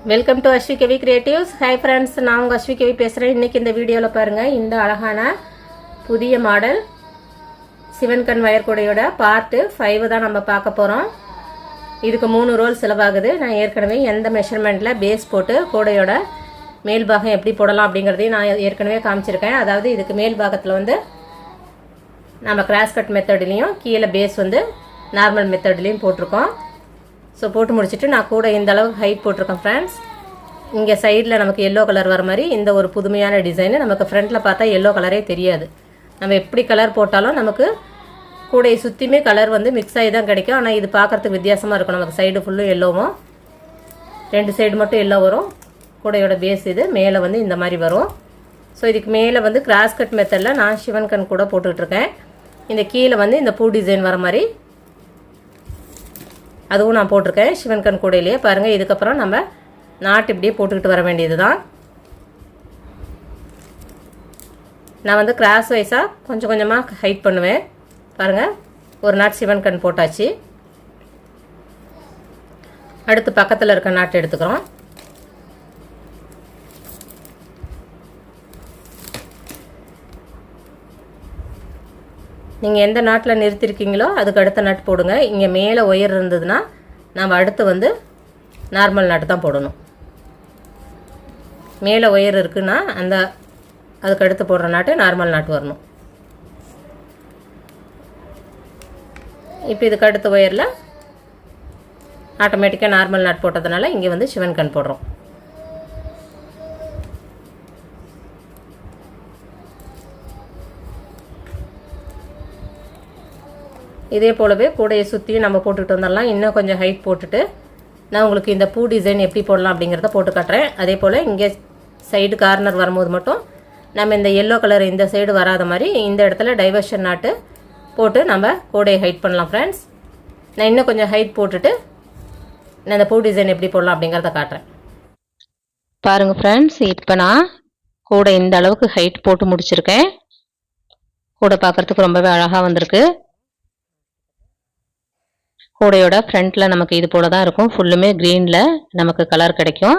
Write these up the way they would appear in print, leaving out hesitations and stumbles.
Welcome to Asvi Kavi creatives. Hi friends, நான் உங்கள் அஸ்வி கவி பேசுகிறேன். இன்றைக்கி இந்த வீடியோவில் பாருங்கள், இந்த அழகான புதிய மாடல் சிவன் கண் வயர் கூடையோட பார்ட் 5 தான் நம்ம பார்க்க போகிறோம். இதுக்கு 3 ரோல் செலவாகுது. நான் ஏற்கனவே எந்த மெஷர்மெண்ட்டில் பேஸ் போட்டு கூடையோட மேல் பாகம் எப்படி போடலாம் அப்படிங்கிறதையும் நான் ஏற்கனவே காமிச்சிருக்கேன். அதாவது இதுக்கு மேல் பாகத்தில் வந்து நம்ம கிராஸ் கட் மெத்தட்லேயும் கீழே பேஸ் வந்து நார்மல் மெத்தட்லேயும் போட்டிருக்கோம். ஸோ போட்டு முடிச்சுட்டு நான் கூட இந்த அளவுக்கு ஹைட் போட்டிருக்கேன் ஃப்ரெண்ட்ஸ். இங்கே சைடில் நமக்கு எல்லோ கலர் வர மாதிரி இந்த ஒரு புதுமையான டிசைனு. நமக்கு ஃப்ரண்ட்டில் பார்த்தா எல்லோ கலரே தெரியாது. நம்ம எப்படி கலர் போட்டாலும் நமக்கு கூடையை சுற்றியுமே கலர் வந்து மிக்ஸ் ஆகி தான் கிடைக்கும். ஆனால் இது பார்க்குறதுக்கு வித்தியாசமாக இருக்கும். நமக்கு சைடு ஃபுல்லும் எல்லோவும், 2 சைடு மட்டும் எல்லோ வரும். கூடையோட பேஸ் இது மேலே வந்து இந்த மாதிரி வரும். ஸோ இதுக்கு மேலே வந்து கிராஸ் கட் மெத்தடில் நான் சிவன் கண் கூட போட்டுட்ருக்கேன். இந்த கீழே வந்து இந்த பூ டிசைன் வர மாதிரி அதுவும் நான் போட்டிருக்கேன் சிவன் கண் கூடையிலேயே. பாருங்கள், இதுக்கப்புறம் நம்ம நாட்டு இப்படியே போட்டுக்கிட்டு வர வேண்டியது தான். நான் வந்து கிராஸ் வைஸாக கொஞ்சம் கொஞ்சமாக ஹைட் பண்ணுவேன். பாருங்கள், ஒரு நாட் சிவன் கண் போட்டாச்சு. அடுத்து பக்கத்தில் இருக்க நாட்டு எடுத்துக்கிறோம். நீங்கள் எந்த நாட்டில் நிறுத்திருக்கீங்களோ அதுக்கு அடுத்த நாட்டு போடுங்க. இங்கே மேலே ஒயர் இருந்ததுன்னா நம்ம அடுத்து வந்து நார்மல் நாட்டு தான் போடணும். மேலே ஒயர் இருக்குன்னா அதுக்கு அடுத்து போடுற நாட்டு நார்மல் நாட்டு வரணும். இப்போ இதுக்கு அடுத்த ஒயரில் ஆட்டோமேட்டிக்காக நார்மல் நாட் போட்டதுனால இங்கே வந்து சிவன் கண் போடுறோம். இதே போலவே கூடையை சுற்றியும் நம்ம போட்டுக்கிட்டு வந்துடலாம். இன்னும் கொஞ்சம் ஹைட் போட்டுட்டு நான் உங்களுக்கு இந்த பூ டிசைன் எப்படி போடலாம் அப்படிங்கிறத போட்டு காட்டுறேன். அதே போல் இங்கே சைடு கார்னர் வரும்போது மட்டும் நம்ம இந்த எல்லோ கலர் இந்த சைடு வராத மாதிரி இந்த இடத்துல டைவர்ஷன் நாட்டு போட்டு நம்ம கூடையை ஹைட் பண்ணலாம் ஃப்ரெண்ட்ஸ். நான் இன்னும் கொஞ்சம் ஹைட் போட்டுட்டு நான் இந்த பூ டிசைன் எப்படி போடலாம் அப்படிங்கிறத காட்டுறேன். பாருங்கள் ஃப்ரெண்ட்ஸ், இப்போ நான் கூடை இந்த அளவுக்கு ஹைட் போட்டு முடிச்சிருக்கேன். கூடை பார்க்குறதுக்கு ரொம்பவே அழகாக வந்திருக்கு. கூடையோட ஃப்ரண்ட்டில் நமக்கு இது போல தான் இருக்கும். ஃபுல்லுமே க்ரீனில் நமக்கு கலர் கிடைக்கும்.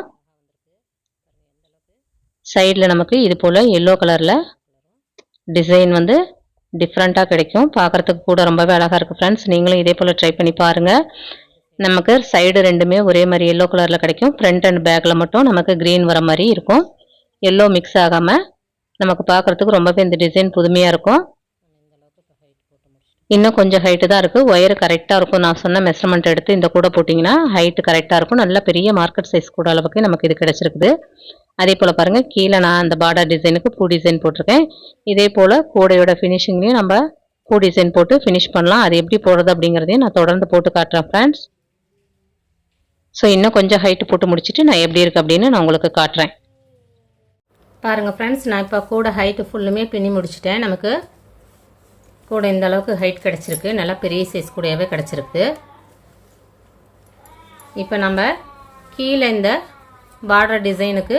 சைடில் நமக்கு இது போல் எல்லோ கலரில் டிசைன் வந்து டிஃப்ரெண்ட்டாக கிடைக்கும். பார்க்குறதுக்கு கூட ரொம்பவே அழகாக இருக்குது ஃப்ரெண்ட்ஸ். நீங்களும் இதே போல் ட்ரை பண்ணி பாருங்கள். நமக்கு சைடு ரெண்டுமே ஒரே மாதிரி எல்லோ கலரில் கிடைக்கும். ஃப்ரண்ட் அண்ட் பேக்கில் மட்டும் நமக்கு க்ரீன் வர மாதிரி இருக்கும். எல்லோ மிக்ஸ் ஆகாமல் நமக்கு பார்க்குறதுக்கு ரொம்பவே இந்த டிசைன் புதுமையாக இருக்கும். இன்னும் கொஞ்சம் ஹைட்டு தான் இருக்குது. ஒயர் கரெக்டாக இருக்கும். நான் சொன்ன மெஷர்மெண்ட் எடுத்து இந்த கூட போட்டிங்கன்னா ஹைட்டு கரெக்டாக இருக்கும். நல்ல பெரிய மார்க்கெட் சைஸ் கூட அளவுக்கு நமக்கு இது கிடச்சிருக்குது. அதே போல் பாருங்கள், கீழே நான் அந்த பார்டர் டிசைனுக்கு பூ டிசைன் போட்டிருக்கேன். இதே போல் கூடையோட ஃபினிஷிங்லேயும் நம்ம பூ டிசைன் போட்டு ஃபினிஷ் பண்ணலாம். அது எப்படி போடுறது அப்படிங்கிறதையும் நான் தொடர்ந்து போட்டு காட்டுறேன் ஃப்ரெண்ட்ஸ். ஸோ இன்னும் கொஞ்சம் ஹைட்டு போட்டு முடிச்சுட்டு நான் எப்படி இருக்குது அப்படின்னு நான் உங்களுக்கு காட்டுறேன். பாருங்கள் ஃப்ரெண்ட்ஸ், நான் இப்போ கூட ஹைட்டு ஃபுல்லுமே பின்னி முடிச்சிட்டேன். நமக்கு கூட இந்த அளவுக்கு ஹைட் கிடச்சிருக்கு. நல்லா பெரிய சைஸ் கூடையாகவே கிடச்சிருக்கு. இப்போ நம்ம கீழே இந்த பார்டர் டிசைனுக்கு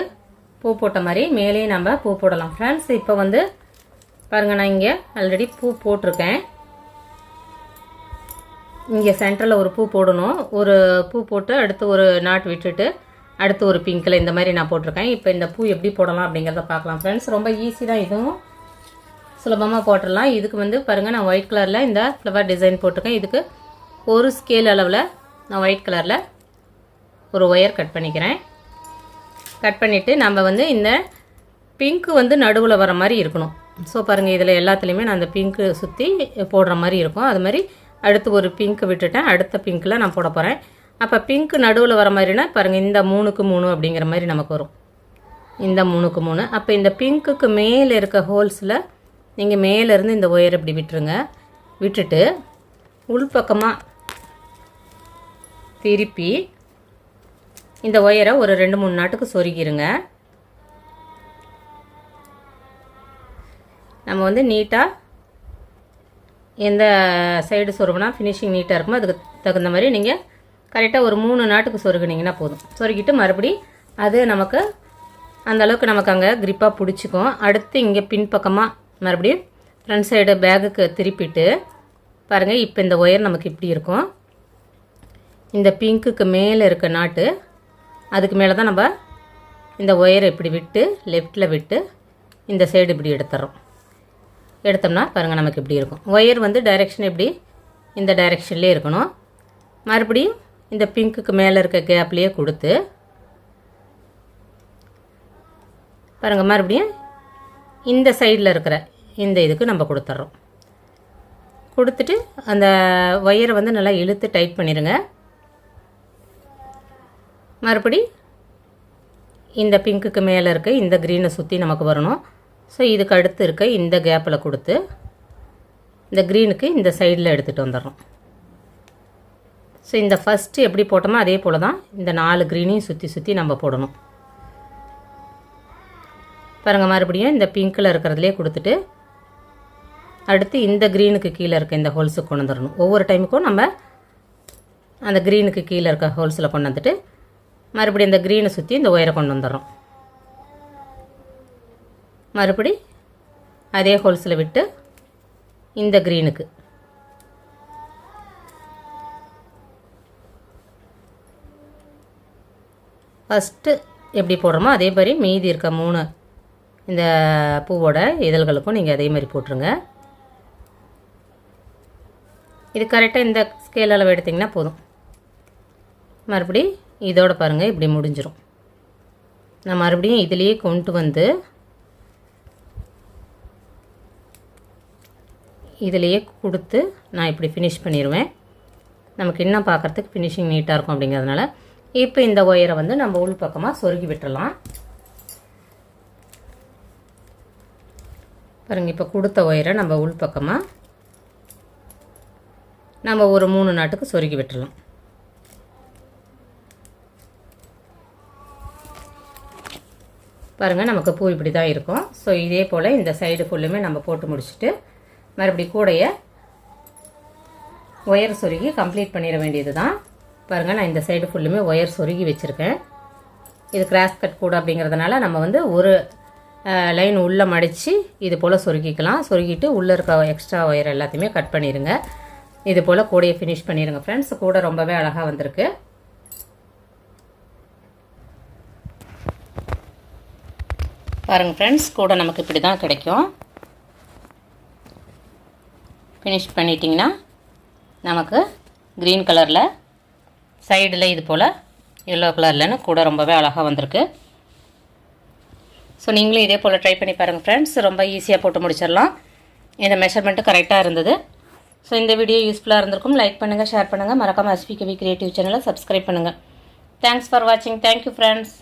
பூ போட்ட மாதிரி மேலேயே நம்ம பூ போடலாம் ஃப்ரெண்ட்ஸ். இப்போ வந்து பாருங்கள், நான் இங்கே ஆல்ரெடி பூ போட்டிருக்கேன். இங்கே சென்டரில் ஒரு பூ போடணும். ஒரு பூ போட்டு அடுத்து ஒரு நாட் விட்டுட்டு அடுத்து ஒரு பிங்க்கில் இந்த மாதிரி நான் போட்டிருக்கேன். இப்போ இந்த பூ எப்படி போடலாம் அப்படிங்கிறத பார்க்கலாம் ஃப்ரெண்ட்ஸ். ரொம்ப ஈஸி தான், இதுவும் சுலபமாக போட்டுடலாம். இதுக்கு வந்து பாருங்கள், நான் ஒயிட் கலரில் இந்த ஃப்ளவர் டிசைன் போட்டிருக்கேன். இதுக்கு ஒரு ஸ்கேல் அளவில் நான் ஒயிட் கலரில் ஒரு ஒயர் கட் பண்ணிக்கிறேன். கட் பண்ணிவிட்டு நம்ம வந்து இந்த பிங்க்கு வந்து நடுவில் வர மாதிரி இருக்கணும். ஸோ பாருங்கள், இதில் எல்லாத்துலேயுமே நான் அந்த பிங்க்கு சுற்றி போடுற மாதிரி இருக்கும். அது மாதிரி அடுத்து ஒரு பிங்க்கு விட்டுட்டேன். அடுத்த பிங்க்கில் நான் போட போகிறேன். அப்போ பிங்க்கு நடுவில் வர மாதிரினா பாருங்கள், இந்த 3க்கு 3 அப்படிங்கிற மாதிரி நமக்கு வரும். இந்த 3க்கு 3. அப்போ இந்த பிங்க்குக்கு மேலே இருக்க ஹோல்ஸில் நீங்கள் மேலேருந்து இந்த ஒயர் இப்படி விட்டுருங்க. விட்டுட்டு உள்பக்கமாக திருப்பி இந்த ஒயரை ஒரு 2-3 நாட்டுக்கு சொருகிருங்க. நம்ம வந்து நீட்டாக எந்த சைடு சொருகுனா ஃபினிஷிங் நீட்டாக இருக்குமோ அதுக்கு தகுந்த மாதிரி நீங்கள் கரெக்டாக ஒரு 3 நாட்டுக்கு சொருகுனிங்கன்னா போதும். சொருகிட்டு மறுபடி அது நமக்கு அந்தளவுக்கு நமக்கு அங்கே க்ரிப்பாக பிடிச்சிக்கும். அடுத்து இங்கே பின்பக்கமாக மறுபடியும் ஃப்ரண்ட் சைடு பேக்குக்கு திருப்பிட்டு பாருங்கள், இப்போ இந்த ஒயர் நமக்கு இப்படி இருக்கும். இந்த பிங்க்குக்கு மேலே இருக்க நாட்டு அதுக்கு மேலே தான் நம்ம இந்த ஒயரை இப்படி விட்டு லெஃப்ட்டில் விட்டு இந்த சைடு இப்படி எடுத்தோம்னா பாருங்கள் நமக்கு இப்படி இருக்கும். ஒயர் வந்து டைரெக்ஷன் எப்படி இந்த டைரெக்ஷன்லேயே இருக்கணும். மறுபடியும் இந்த பிங்க்குக்கு மேலே இருக்க கேப்லேயே கொடுத்து பாருங்கள், மறுபடியும் இந்த சைடில் இருக்கிற இந்த இதுக்கு நம்ம கொடுத்துட்றோம். கொடுத்துட்டு அந்த ஒயரை வந்து நல்லா இழுத்து டைட் பண்ணிடுங்க. மறுபடி இந்த பிங்க்குக்கு மேலே இருக்க இந்த க்ரீனை சுற்றி நமக்கு வரணும். ஸோ இதுக்கு அடுத்து இருக்க இந்த கேப்பில் கொடுத்து இந்த க்ரீனுக்கு இந்த சைடில் எடுத்துகிட்டு வந்துடுறோம். ஸோ இந்த ஃபஸ்ட்டு எப்படி போட்டோமோ அதே போல் தான் இந்த 4 க்ரீனையும் சுற்றி நம்ம போடணும். பாருங்கள், மறுபடியும் இந்த பிங்க்கில் இருக்கிறதுலே கொடுத்துட்டு அடுத்து இந்த க்ரீனுக்கு கீழே இருக்க இந்த ஹோல்ஸுக்கு கொண்டு வந்துடணும். ஒவ்வொரு டைமுக்கும் நம்ம அந்த க்ரீனுக்கு கீழே இருக்க ஹோல்ஸில் கொண்டு வந்துட்டு மறுபடியும் இந்த க்ரீனை சுற்றி இந்த ஒயரை கொண்டு வந்துடுறோம். மறுபடி அதே ஹோல்ஸில் விட்டு இந்த க்ரீனுக்கு ஃபஸ்ட்டு எப்படி போடுறோமோ அதே மாதிரி மீதி இருக்க 3 இந்த பூவோட இதழ்களுக்கும் நீங்கள் அதே மாதிரி போட்டுருங்க. இது கரெக்டாக இந்த ஸ்கேல் அளவு எடுத்திங்கன்னா போதும். மறுபடி இதோட பாருங்கள் இப்படி முடிஞ்சிடும். நான் மறுபடியும் இதிலேயே கொண்டு வந்து இதிலேயே கொடுத்து நான் இப்படி ஃபினிஷ் பண்ணிடுவேன். நமக்கு இன்னும் பார்க்குறதுக்கு ஃபினிஷிங் நீட்டாக இருக்கும் அப்படிங்கிறதுனால இப்போ இந்த ஒயரை வந்து நம்ம உள் பக்கமாக சொருகி விட்டுடலாம். பாருங்கள், இப்போ கொடுத்த ஒயரை நம்ம உள் பக்கமாக நம்ம ஒரு 3 நாட்டுக்கு சொருகி விட்டுடலாம். பாருங்கள், நமக்கு பூ இப்படி தான் இருக்கும். ஸோ இதே போல் இந்த சைடு ஃபுல்லுமே நம்ம போட்டு முடிச்சுட்டு மறுபடி கூடைய ஒயர் சொருகி கம்ப்ளீட் பண்ணிட வேண்டியது தான். பாருங்கள், நான் இந்த சைடு ஃபுல்லுமே ஒயர் சொருகி வச்சுருக்கேன். இது கிராஸ் கட் கூட அப்படிங்கிறதுனால நம்ம வந்து ஒரு லைன் உள்ளே மடித்து இது போல் சொருகிக்கலாம். சொருகிட்டு உள்ளே இருக்க எக்ஸ்ட்ரா ஒயர் எல்லாத்தையுமே கட் பண்ணிடுங்க. இது போல் கூடையை ஃபினிஷ் பண்ணிடுங்க ஃப்ரெண்ட்ஸ். கூட ரொம்பவே அழகாக வந்திருக்கு. பாருங்கள் ஃப்ரெண்ட்ஸ், கூட நமக்கு இப்படி தான் கிடைக்கும். ஃபினிஷ் பண்ணிட்டிங்கன்னா நமக்கு க்ரீன் கலரில் சைடில் இது போல் எல்லோ கலர்லன்னு கூட ரொம்பவே அழகாக வந்திருக்கு. ஸோ நீங்களும் இதே போல் ட்ரை பண்ணி பாருங்கள் ஃப்ரெண்ட்ஸ். ரொம்ப ஈஸியாக போட்டு முடிச்சிடலாம். இந்த மெஷர்மெண்ட்டு கரெக்டாக இருந்தது. ஸோ இந்த வீடியோ யூஸ்ஃபுல்லாக இருந்திருக்கும். லைக் பண்ணுங்கள், ஷேர் பண்ணுங்கள். மறக்காமல் SVKV கிரியேட்டிவ் சேனலை சப்ஸ்கிரைப் பண்ணுங்கள். தேங்க்ஸ் ஃபார் வாட்சிங். Thank you friends.